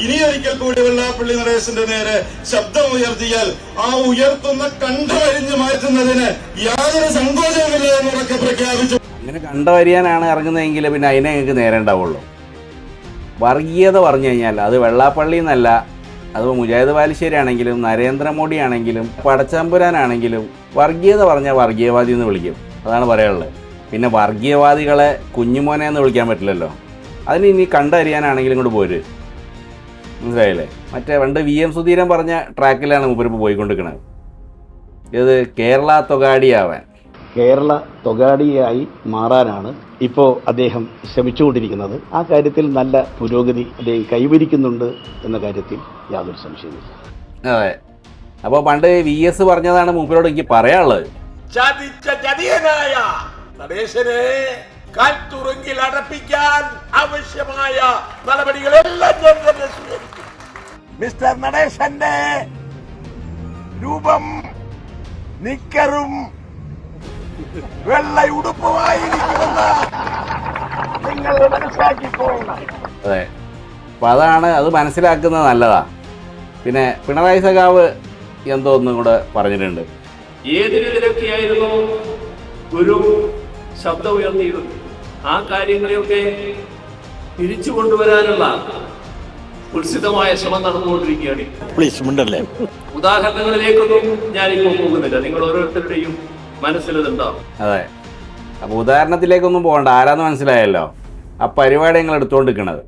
ഇനി ഒരിക്കൽ കൂടി വെള്ളാപ്പള്ളി നടേശന്റെ നേരെ ശബ്ദം ഉയർത്തിയാൽ ആ ഉയർത്തുന്ന കണ്ടവരിഞ്ഞു മാറ്റുന്നതിന് യാതൊരു സങ്കോചവുമില്ല എന്നൊക്കെ പ്രഖ്യാപിച്ചു. ഇങ്ങനെ കണ്ടവരിയാനാണ് ഇറങ്ങുന്നതെങ്കിൽ പിന്നെ അതിനെ ഞങ്ങൾക്ക് നേരെ ഉണ്ടാവുള്ളൂ. വർഗീയത പറഞ്ഞു കഴിഞ്ഞാൽ അത് വെള്ളാപ്പള്ളി എന്നല്ല, അത് മുജാഹിദ് ബാലുശ്ശേരി ആണെങ്കിലും നരേന്ദ്രമോദി ആണെങ്കിലും പടച്ചമ്പുരാനാണെങ്കിലും വർഗീയത പറഞ്ഞാൽ വർഗീയവാദി എന്ന് വിളിക്കും. അതാണ് പറയാനുള്ളത്. പിന്നെ വർഗീയവാദികളെ കുഞ്ഞുമോനെ എന്ന് വിളിക്കാൻ പറ്റില്ലല്ലോ. അതിന് ഇനി കണ്ടറിയാനാണെങ്കിലും ഇങ്ങോട്ട് പോര്, മനസ്സിലായില്ലേ? മറ്റേ പണ്ട് VM സുധീരൻ പറഞ്ഞ ട്രാക്കിലാണ് മൂപ്പരിപ്പോൾ പോയിക്കൊണ്ടിരിക്കുന്നത്. ഇത് കേരള തൊഗാഡിയാവാൻ, കേരള തൊഗാഡിയായി മാറാനാണ് ഇപ്പോൾ അദ്ദേഹം ശ്രമിച്ചുകൊണ്ടിരിക്കുന്നത്. ആ കാര്യത്തിൽ നല്ല പുരോഗതി അദ്ദേഹം കൈവരിക്കുന്നുണ്ട് എന്ന കാര്യത്തിൽ യാതൊരു സംശയമില്ല. അതെ. അപ്പോൾ പണ്ട് VS പറഞ്ഞതാണ് മൂപ്പരോട് എനിക്ക് പറയാനുള്ളത്. ചതിയനായ നടേശനെ കാൽത്തുറുങ്കിൽ അടപ്പിക്കാൻ ആവശ്യമായ നടപടികളെല്ലാം ഞാൻ തന്നെ സ്വീകരിക്കും. മിസ്റ്റർ നടേശന്റെ രൂപം നിക്കറും വെള്ള ഉടുപ്പുമായിരിക്കുമെന്ന് നിങ്ങൾ മനസ്സിലാക്കിക്കോളണം. അതെ, അപ്പം അതാണ്, അത് മനസ്സിലാക്കുന്നത് നല്ലതാ. പിന്നെ പിണറായി സഖാവ് എന്തോ ഒന്നും കൂടെ പറഞ്ഞിട്ടുണ്ട്. ഏതിനെതിരൊക്കെയായിരുന്നു ഗുരു ശബ്ദം ഉയർത്തിയിരുന്നു, ആ കാര്യങ്ങളെയൊക്കെ തിരിച്ചു കൊണ്ടുവരാനുള്ള ഉത്സിതമായ ശ്രമം നടന്നുകൊണ്ടിരിക്കുകയാണ്. പ്ലീസ് മിണ്ടല്ലേ. ഉദാഹരണങ്ങളിലേക്കൊന്നും ഞാനിപ്പോൾ പോകുന്നില്ല, നിങ്ങൾ ഓരോരുത്തരുടെയും മനസ്സിലുണ്ടാവും. അതെ, അപ്പോൾ ഉദാഹരണത്തിലേക്കൊന്നും പോകണ്ട, ആരാന്ന് മനസ്സിലായല്ലോ. ആ പരിപാടി നിങ്ങൾ എടുത്തുകൊണ്ടിരിക്കണത്.